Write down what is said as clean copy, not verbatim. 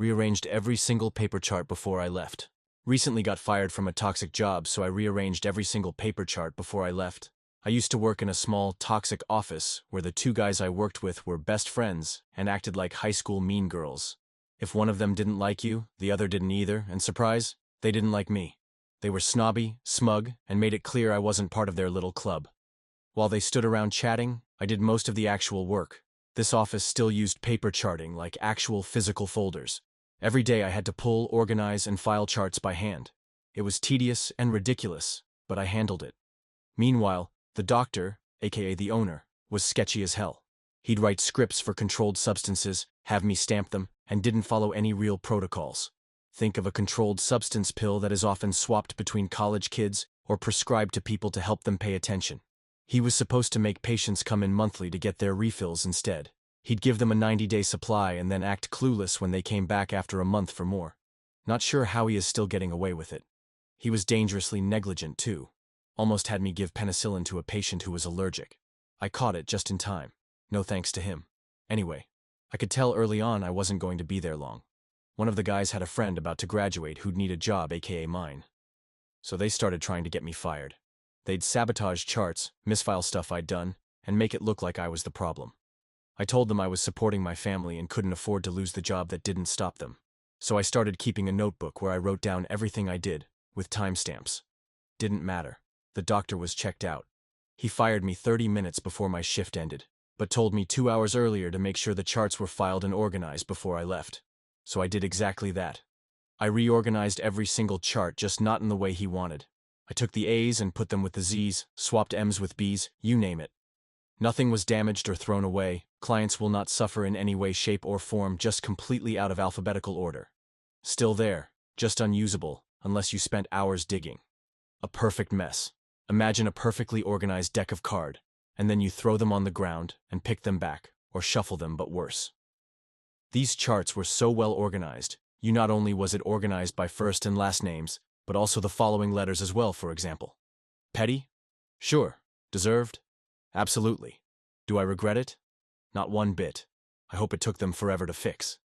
Rearranged every single paper chart before I left. Recently got fired from a toxic job, so I rearranged every single paper chart before I left. I used to work in a small, toxic office where the two guys I worked with were best friends and acted like high school mean girls. If one of them didn't like you, the other didn't either, and surprise, they didn't like me. They were snobby, smug, and made it clear I wasn't part of their little club. While they stood around chatting, I did most of the actual work. This office still used paper charting like actual physical folders. Every day I had to pull, organize, and file charts by hand. It was tedious and ridiculous, but I handled it. Meanwhile, the doctor, aka the owner, was sketchy as hell. He'd write scripts for controlled substances, have me stamp them, and didn't follow any real protocols. Think of a controlled substance pill that is often swapped between college kids or prescribed to people to help them pay attention. He was supposed to make patients come in monthly to get their refills instead. He'd give them a 90-day supply and then act clueless when they came back after a month for more. Not sure how he is still getting away with it. He was dangerously negligent, too. Almost had me give penicillin to a patient who was allergic. I caught it just in time. No thanks to him. Anyway, I could tell early on I wasn't going to be there long. One of the guys had a friend about to graduate who'd need a job, aka mine. So they started trying to get me fired. They'd sabotage charts, misfile stuff I'd done, and make it look like I was the problem. I told them I was supporting my family and couldn't afford to lose the job that didn't stop them. So I started keeping a notebook where I wrote down everything I did, with timestamps. Didn't matter. The doctor was checked out. He fired me 30 minutes before my shift ended, but told me 2 hours earlier to make sure the charts were filed and organized before I left. So I did exactly that. I reorganized every single chart, just not in the way he wanted. I took the A's and put them with the Z's, swapped M's with B's, you name it. Nothing was damaged or thrown away. Clients will not suffer in any way, shape, or form, just completely out of alphabetical order. Still there, just unusable, unless you spent hours digging. A perfect mess. Imagine a perfectly organized deck of cards, and then you throw them on the ground and pick them back, or shuffle them, but worse. These charts were so well organized, you not only was it organized by first and last names, but also the following letters as well, for example. Petty? Sure. Deserved? Absolutely. Do I regret it? Not one bit. I hope it took them forever to fix.